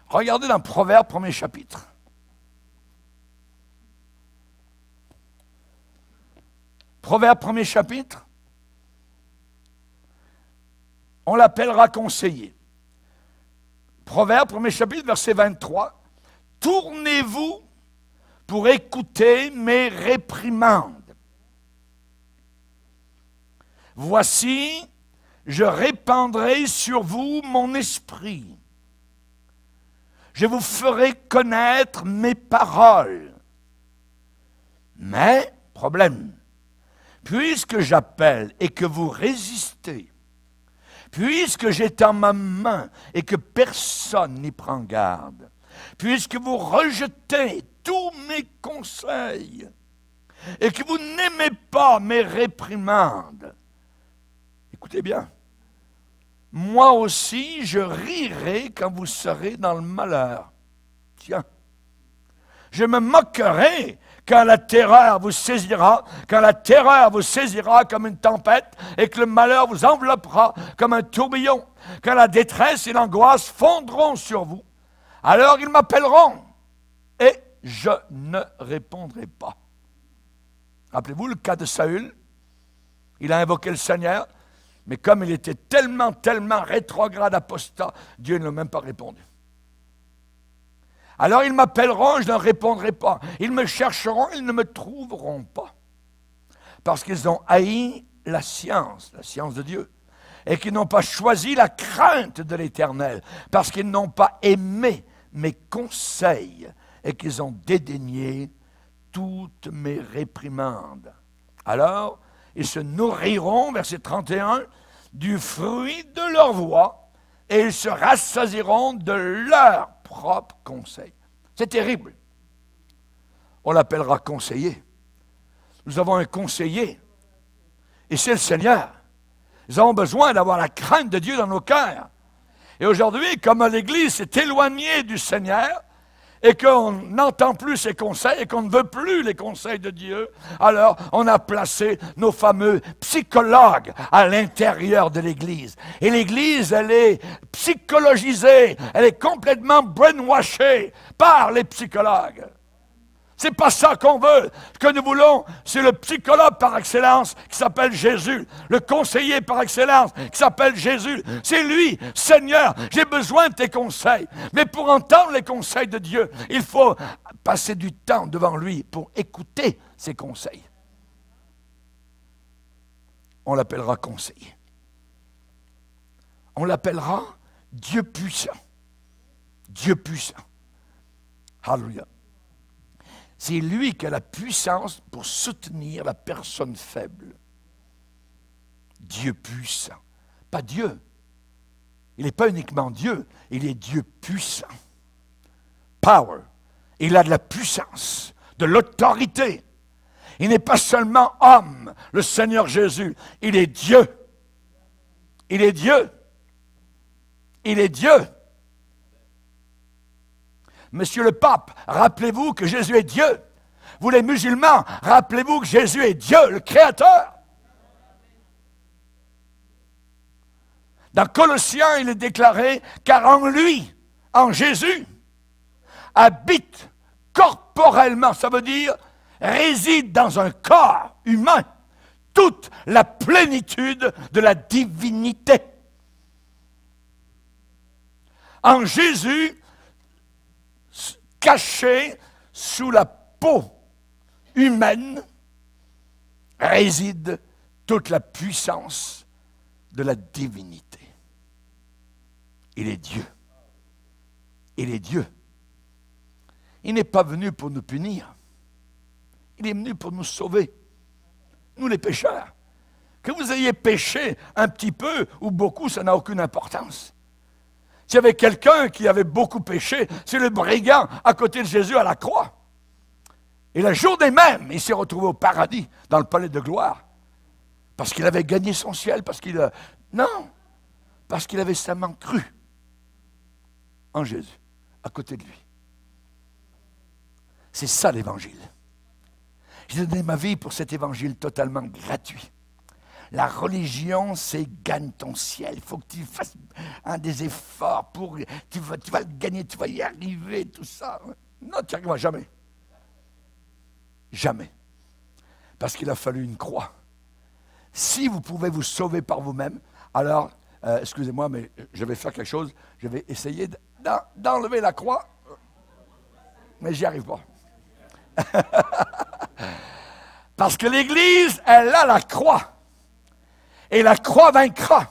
Regardez dans Proverbes, premier chapitre. Proverbes, premier chapitre. On l'appellera conseiller. Proverbes, premier chapitre, verset 23. Tournez-vous pour écouter mes réprimandes. Voici, je répandrai sur vous mon esprit. Je vous ferai connaître mes paroles. Mais, problème, puisque j'appelle et que vous résistez, puisque j'étends ma main et que personne n'y prend garde, puisque vous rejetez tous mes conseils et que vous n'aimez pas mes réprimandes, écoutez bien, moi aussi je rirai quand vous serez dans le malheur. Tiens, je me moquerai quand la terreur vous saisira, quand la terreur vous saisira comme une tempête et que le malheur vous enveloppera comme un tourbillon, quand la détresse et l'angoisse fondront sur vous. Alors ils m'appelleront et je ne répondrai pas. Rappelez-vous le cas de Saül. Il a invoqué le Seigneur, mais comme il était tellement rétrograde, apostat, Dieu ne l'a même pas répondu. Alors ils m'appelleront, je ne répondrai pas. Ils me chercheront, ils ne me trouveront pas. Parce qu'ils ont haï la science de Dieu. Et qu'ils n'ont pas choisi la crainte de l'Éternel. Parce qu'ils n'ont pas aimé mes conseils. Et qu'ils ont dédaigné toutes mes réprimandes. Alors, ils se nourriront, verset 31, du fruit de leur voix. Et ils se rassasieront de leur propre conseil. C'est terrible. On l'appellera conseiller. Nous avons un conseiller. Et c'est le Seigneur. Nous avons besoin d'avoir la crainte de Dieu dans nos cœurs. Et aujourd'hui, comme l'Église s'est éloignée du Seigneur, et qu'on n'entend plus ses conseils, et qu'on ne veut plus les conseils de Dieu, alors on a placé nos fameux psychologues à l'intérieur de l'Église. Et l'Église, elle est psychologisée, elle est complètement brainwashée par les psychologues. C'est pas ça qu'on veut. Ce que nous voulons, c'est le psychologue par excellence qui s'appelle Jésus. Le conseiller par excellence qui s'appelle Jésus. C'est lui, Seigneur, j'ai besoin de tes conseils. Mais pour entendre les conseils de Dieu, il faut passer du temps devant lui pour écouter ses conseils. On l'appellera conseiller. On l'appellera Dieu puissant. Dieu puissant. Alléluia. C'est lui qui a la puissance pour soutenir la personne faible. Dieu puissant. Pas Dieu. Il n'est pas uniquement Dieu, il est Dieu puissant. Power. Il a de la puissance, de l'autorité. Il n'est pas seulement homme, le Seigneur Jésus. Il est Dieu. Il est Dieu. Il est Dieu. Monsieur le pape, rappelez-vous que Jésus est Dieu. Vous les musulmans, rappelez-vous que Jésus est Dieu, le Créateur. Dans Colossiens, il est déclaré, car en lui, en Jésus, habite corporellement, ça veut dire réside dans un corps humain, toute la plénitude de la divinité. En Jésus, caché sous la peau humaine, réside toute la puissance de la divinité. Il est Dieu. Il est Dieu. Il n'est pas venu pour nous punir. Il est venu pour nous sauver. Nous les pécheurs. Que vous ayez péché un petit peu ou beaucoup, ça n'a aucune importance. S'il y avait quelqu'un qui avait beaucoup péché, c'est le brigand à côté de Jésus à la croix. Et la journée même, il s'est retrouvé au paradis, dans le palais de gloire. Parce qu'il avait gagné son ciel, parce qu'il a... Non, parce qu'il avait seulement cru en Jésus, à côté de lui. C'est ça l'Évangile. J'ai donné ma vie pour cet Évangile totalement gratuit. La religion, c'est gagne ton ciel. Il faut que tu fasses des efforts pour... Tu vas le gagner, tu vas y arriver, tout ça. Non, tu n'y arriveras jamais. Jamais. Parce qu'il a fallu une croix. Si vous pouvez vous sauver par vous-même, alors, excusez-moi, mais je vais faire quelque chose. Je vais essayer d'enlever la croix, mais j'y arrive pas. Parce que l'Église, elle a la croix. Et la croix vaincra.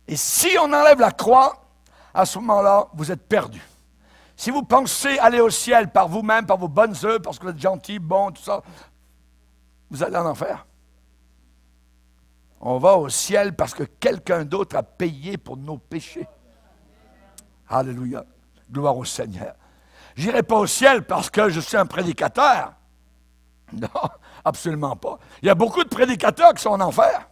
Et si on enlève la croix, à ce moment-là, vous êtes perdu. Si vous pensez aller au ciel par vous-même, par vos bonnes œuvres, parce que vous êtes gentil, bon, tout ça, vous allez en enfer. On va au ciel parce que quelqu'un d'autre a payé pour nos péchés. Alléluia. Gloire au Seigneur. Je n'irai pas au ciel parce que je suis un prédicateur. Non, absolument pas. Il y a beaucoup de prédicateurs qui sont en enfer.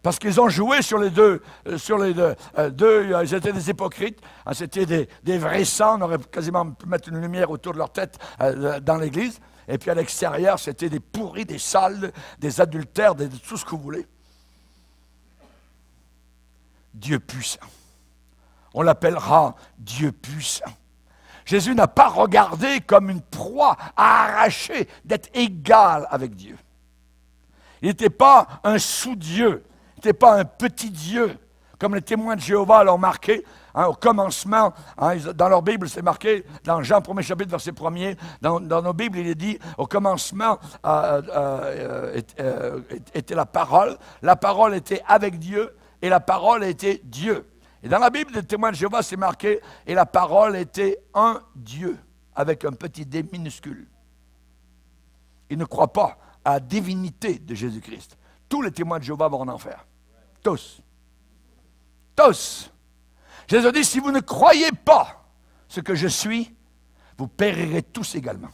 Parce qu'ils ont joué sur les deux, ils étaient des hypocrites, c'était des vrais saints, on aurait quasiment pu mettre une lumière autour de leur tête dans l'église, et puis à l'extérieur, c'était des pourris, des sales, des adultères, tout ce que vous voulez. Dieu puissant. On l'appellera Dieu puissant. Jésus n'a pas regardé comme une proie à arracher d'être égal avec Dieu. Il n'était pas un sous-dieu, il n'était pas un petit Dieu, comme les témoins de Jéhovah l'ont marqué. Au commencement, dans leur Bible, c'est marqué, dans Jean 1er chapitre, verset 1er, dans nos Bibles, il est dit, au commencement était la parole était avec Dieu, et la parole était Dieu. Et dans la Bible des témoins de Jéhovah, c'est marqué, et la parole était un Dieu, avec un petit D minuscule. Ils ne croient pas à la divinité de Jésus-Christ. Tous les témoins de Jéhovah vont en enfer. Tous. Tous. Jésus dit, si vous ne croyez pas ce que je suis, vous périrez tous également.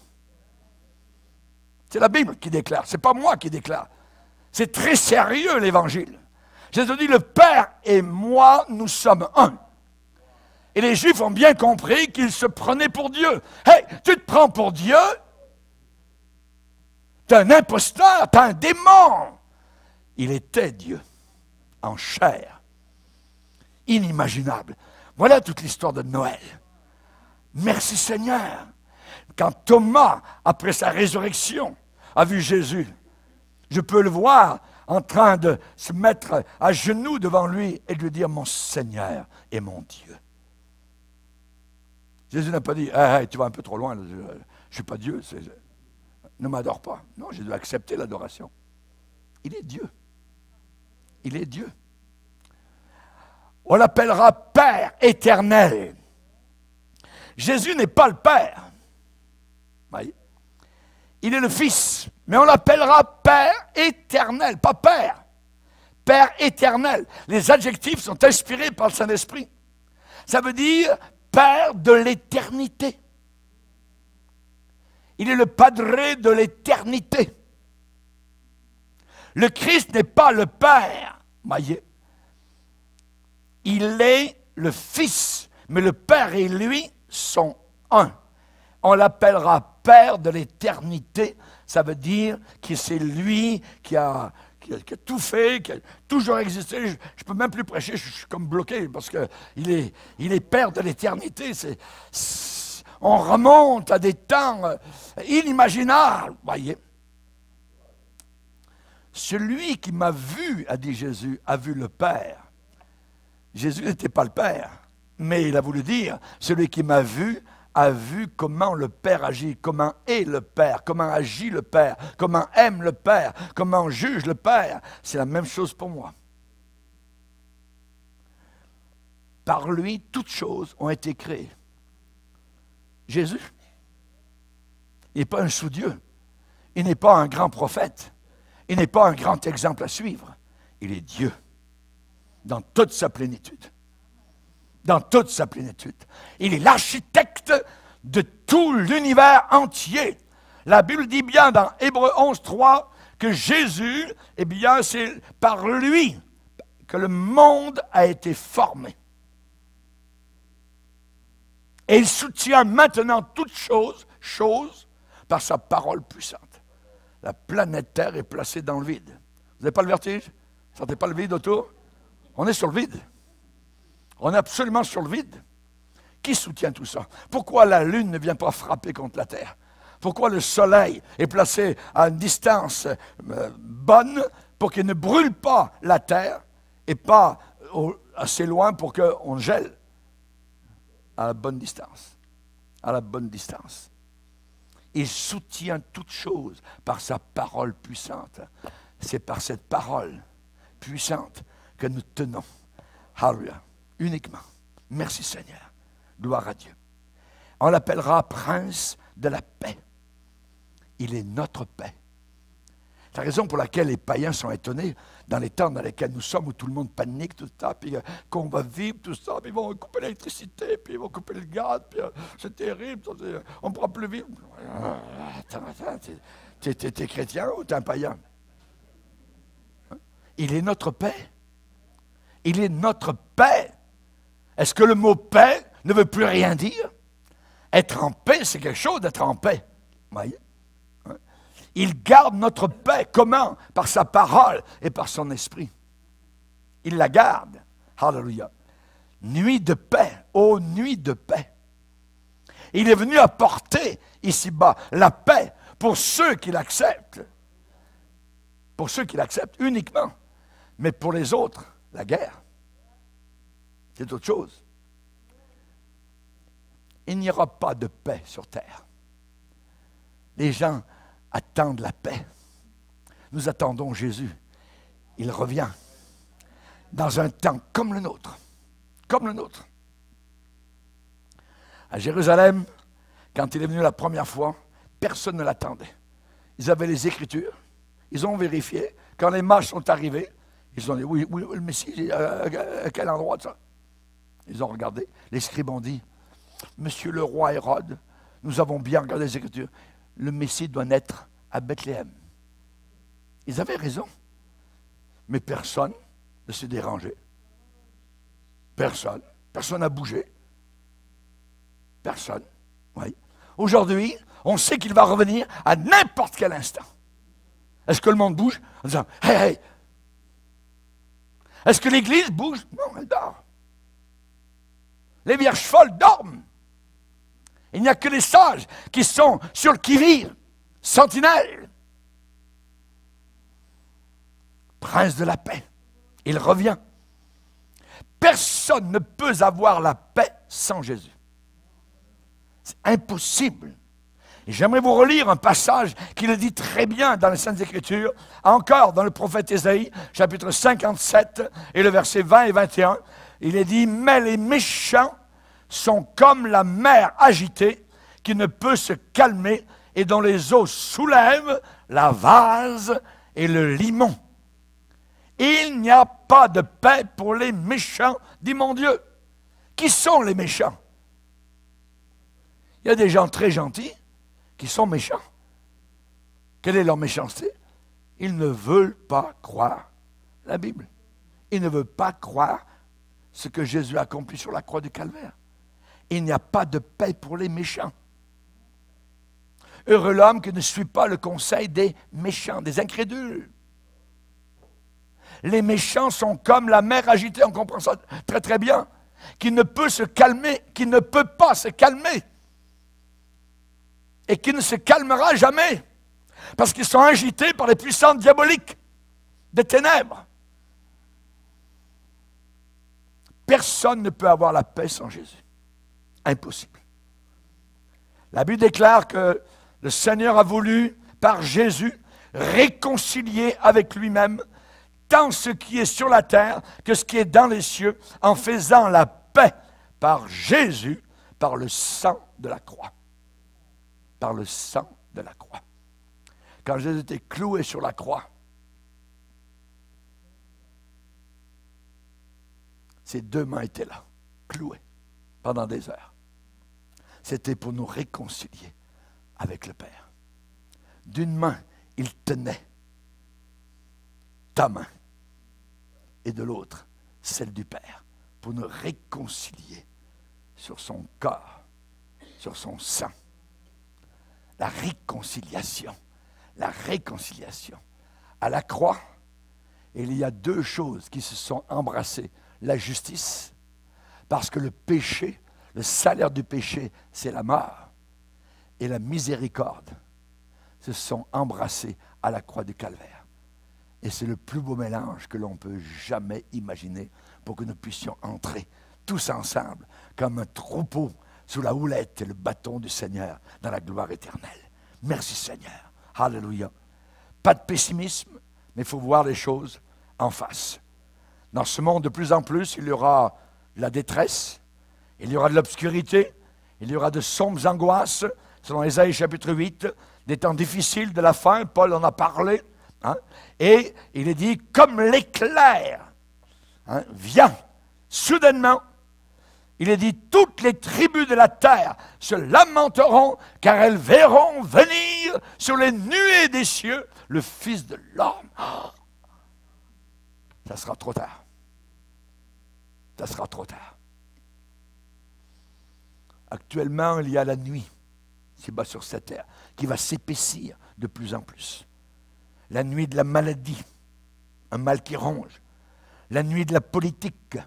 C'est la Bible qui déclare, ce n'est pas moi qui déclare. C'est très sérieux l'Évangile. Jésus dit, le Père et moi, nous sommes un. Et les Juifs ont bien compris qu'ils se prenaient pour Dieu. Hey, tu te prends pour Dieu? Tu es un imposteur, tu es un démon. Il était Dieu, en chair. Inimaginable. Voilà toute l'histoire de Noël. Merci Seigneur. Quand Thomas, après sa résurrection, a vu Jésus, je peux le voir en train de se mettre à genoux devant lui et de lui dire, mon Seigneur et mon Dieu. Jésus n'a pas dit, hey, tu vas un peu trop loin, je ne suis pas Dieu, ne m'adore pas. Non, j'ai dû accepter l'adoration. Il est Dieu. Il est Dieu. On l'appellera Père éternel. Jésus n'est pas le Père. Voyez? Il est le Fils, mais on l'appellera Père éternel, pas Père. Père éternel. Les adjectifs sont inspirés par le Saint-Esprit. Ça veut dire Père de l'éternité. Il est le Padre de l'éternité. Le Christ n'est pas le Père, voyez. Il est le Fils, mais le Père et lui sont un. On l'appellera Père de l'éternité. Ça veut dire que c'est lui qui a tout fait, qui a toujours existé. Je ne peux même plus prêcher, je suis comme bloqué parce qu'il est Père de l'éternité. On remonte à des temps inimaginables, voyez. Celui qui m'a vu, a dit Jésus, a vu le Père. Jésus n'était pas le Père, mais il a voulu dire, celui qui m'a vu a vu comment le Père agit, comment est le Père, comment agit le Père, comment aime le Père, comment juge le Père. C'est la même chose pour moi. Par lui, toutes choses ont été créées. Jésus, il n'est pas un sous-dieu, il n'est pas un grand prophète, il n'est pas un grand exemple à suivre. Il est Dieu, dans toute sa plénitude. Dans toute sa plénitude. Il est l'architecte de tout l'univers entier. La Bible dit bien dans Hébreux 11, 3 que Jésus, eh bien, c'est par lui que le monde a été formé. Et il soutient maintenant toute chose par sa parole puissante. La planète Terre est placée dans le vide. Vous n'avez pas le vertige? Vous ne sentez pas le vide autour? On est sur le vide. On est absolument sur le vide. Qui soutient tout ça? Pourquoi la Lune ne vient pas frapper contre la Terre? Pourquoi le Soleil est placé à une distance bonne pour qu'il ne brûle pas la Terre et pas assez loin pour qu'on gèle? À la bonne distance. À la bonne distance. Il soutient toute chose par sa parole puissante. C'est par cette parole puissante que nous tenons. Alléluia. Uniquement. Merci Seigneur. Gloire à Dieu. On l'appellera Prince de la paix. Il est notre paix. C'est la raison pour laquelle les païens sont étonnés dans les temps dans lesquels nous sommes, où tout le monde panique, tout ça, puis qu'on va vivre, tout ça, puis ils vont couper l'électricité, puis ils vont couper le gaz, puis c'est terrible, on ne pourra plus vivre. Attends, t'es chrétien ou t'es un païen? Hein? Il est notre paix. Il est notre paix. Est-ce que le mot paix ne veut plus rien dire? Être en paix, c'est quelque chose d'être en paix. Vous voyez? Il garde notre paix. Comment? Par sa parole et par son esprit. Il la garde. Alléluia. Nuit de paix. Oh, nuit de paix. Il est venu apporter ici-bas la paix pour ceux qui l'acceptent. Pour ceux qui l'acceptent uniquement. Mais pour les autres, la guerre. C'est autre chose. Il n'y aura pas de paix sur terre. Les gens attendent la paix. Nous attendons Jésus. Il revient dans un temps comme le nôtre. Comme le nôtre. À Jérusalem, quand il est venu la première fois, personne ne l'attendait. Ils avaient les Écritures. Ils ont vérifié. Quand les mages sont arrivés, ils ont dit, oui, le Messie, à quel endroit de ça? Ils ont regardé. Les scribes ont dit, Monsieur le roi Hérode, nous avons bien regardé les Écritures. Le Messie doit naître à Bethléem. Ils avaient raison. Mais personne ne s'est dérangé. Personne. Personne n'a bougé. Personne. Oui. Aujourd'hui, on sait qu'il va revenir à n'importe quel instant. Est-ce que le monde bouge en disant, hey, hey. Est-ce que l'Église bouge? Non, elle dort. Les vierges folles dorment. Il n'y a que les sages qui sont sur le qui-vive, sentinelles. Prince de la paix, il revient. Personne ne peut avoir la paix sans Jésus. C'est impossible. Et j'aimerais vous relire un passage qui le dit très bien dans les Saintes Écritures, encore dans le prophète Ésaïe, chapitre 57, et le verset 20 et 21. Il est dit, mais les méchants sont comme la mer agitée qui ne peut se calmer et dont les eaux soulèvent la vase et le limon. Il n'y a pas de paix pour les méchants, dit mon Dieu. Qui sont les méchants? Il y a des gens très gentils qui sont méchants. Quelle est leur méchanceté? Ils ne veulent pas croire la Bible. Ils ne veulent pas croire ce que Jésus a accompli sur la croix du Calvaire. Il n'y a pas de paix pour les méchants. Heureux l'homme qui ne suit pas le conseil des méchants, des incrédules. Les méchants sont comme la mer agitée, on comprend ça très très bien, qui ne peut se calmer, qui ne peut pas se calmer, et qui ne se calmera jamais, parce qu'ils sont agités par les puissances diaboliques des ténèbres. Personne ne peut avoir la paix sans Jésus. Impossible. La Bible déclare que le Seigneur a voulu, par Jésus, réconcilier avec lui-même tant ce qui est sur la terre que ce qui est dans les cieux, en faisant la paix par Jésus, par le sang de la croix. Par le sang de la croix. Quand Jésus était cloué sur la croix, ses deux mains étaient là, clouées, pendant des heures. C'était pour nous réconcilier avec le Père. D'une main, il tenait ta main, et de l'autre, celle du Père, pour nous réconcilier sur son corps, sur son sang. La réconciliation. La réconciliation. À la croix, il y a deux choses qui se sont embrassées. La justice, parce que le péché, le salaire du péché, c'est la mort. Et la miséricorde se sont embrassés à la croix du Calvaire. Et c'est le plus beau mélange que l'on peut jamais imaginer pour que nous puissions entrer tous ensemble comme un troupeau sous la houlette et le bâton du Seigneur dans la gloire éternelle. Merci Seigneur. Alléluia. Pas de pessimisme, mais il faut voir les choses en face. Dans ce monde, de plus en plus, il y aura de la détresse, il y aura de l'obscurité, il y aura de sombres angoisses, selon Ésaïe chapitre 8, des temps difficiles de la fin, Paul en a parlé, hein, et il est dit, comme l'éclair vient soudainement, il est dit, toutes les tribus de la terre se lamenteront, car elles verront venir sur les nuées des cieux le Fils de l'homme. Oh, ça sera trop tard. Ça sera trop tard. Actuellement, il y a la nuit, c'est bas sur cette terre, qui va s'épaissir de plus en plus. La nuit de la maladie, un mal qui ronge. La nuit de la politique.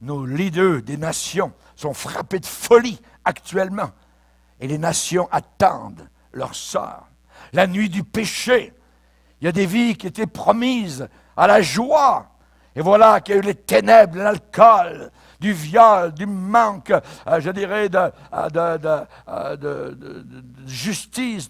Nos leaders des nations sont frappés de folie actuellement. Et les nations attendent leur sort. La nuit du péché. Il y a des vies qui étaient promises à la joie. Et voilà qu'il y a eu les ténèbres, de l'alcool, du viol, du manque, je dirais, de justice,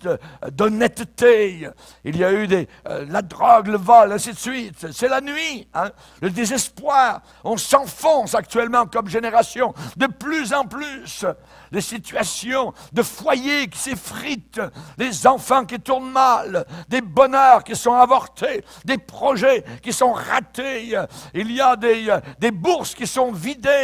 d'honnêteté. Il y a eu la drogue, le vol, ainsi de suite. C'est la nuit, hein? Le désespoir. On s'enfonce actuellement comme génération de plus en plus. Les situations de foyers qui s'effritent, des enfants qui tournent mal, des bonheurs qui sont avortés, des projets qui sont ratés. Il y a des bourses qui sont vidées,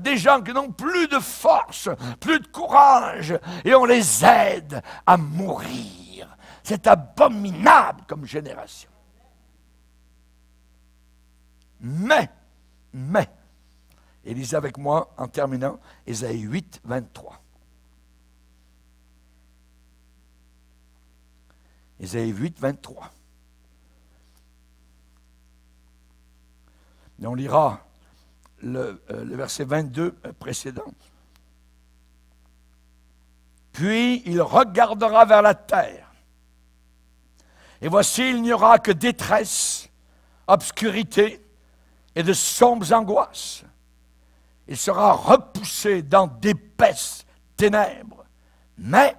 des gens qui n'ont plus de force, plus de courage, et on les aide à mourir. C'est abominable comme génération. Mais, et lisez avec moi en terminant, Ésaïe 8, 23. Ésaïe 8, 23. Et on lira le verset 22 précédent. Puis il regardera vers la terre. Et voici, il n'y aura que détresse, obscurité et de sombres angoisses. Il sera repoussé dans d'épaisses ténèbres. Mais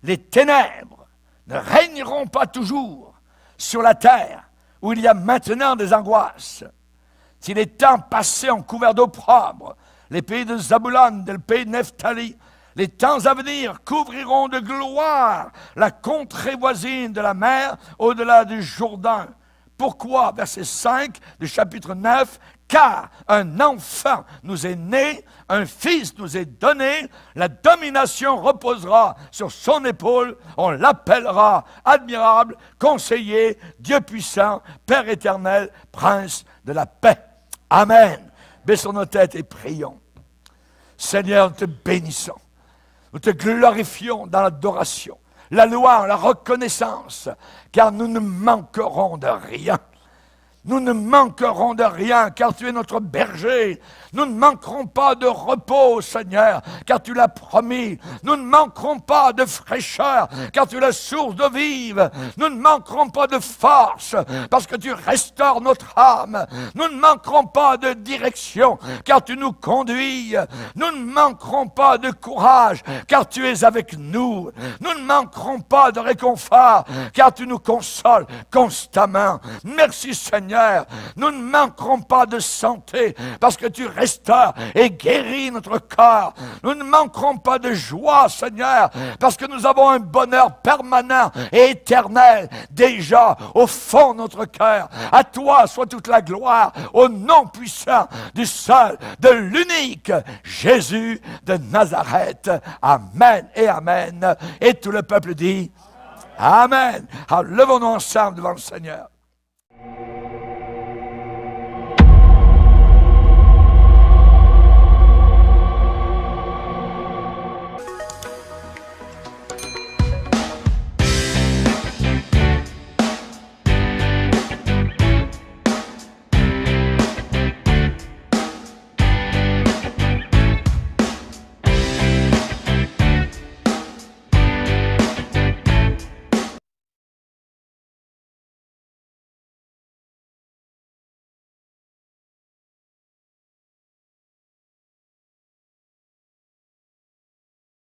les ténèbres ne régneront pas toujours sur la terre où il y a maintenant des angoisses. Si les temps passés ont couvert d'opprobre les pays de Zabulon et le pays de Nephtali, les temps à venir couvriront de gloire la contrée voisine de la mer au-delà du Jourdain. Pourquoi? Verset 5 du chapitre 9. Car un enfant nous est né, un fils nous est donné, la domination reposera sur son épaule, on l'appellera admirable, conseiller, Dieu puissant, Père éternel, prince de la paix. Amen. Baissons nos têtes et prions. Seigneur, nous te bénissons. Nous te glorifions dans l'adoration, la louange, la reconnaissance, car nous ne manquerons de rien. Nous ne manquerons de rien, car tu es notre berger. Nous ne manquerons pas de repos, Seigneur, car tu l'as promis. Nous ne manquerons pas de fraîcheur, car tu es la source d'eau vive. Nous ne manquerons pas de force, parce que tu restaures notre âme. Nous ne manquerons pas de direction, car tu nous conduis. Nous ne manquerons pas de courage, car tu es avec nous. Nous ne manquerons pas de réconfort, car tu nous consoles constamment. Merci, Seigneur. Nous ne manquerons pas de santé parce que tu restaures et guéris notre corps. Nous ne manquerons pas de joie, Seigneur, parce que nous avons un bonheur permanent et éternel déjà au fond de notre cœur. À toi soit toute la gloire au nom puissant du seul, de l'unique Jésus de Nazareth. Amen et amen. Et tout le peuple dit Amen. Alors, levons-nous ensemble devant le Seigneur.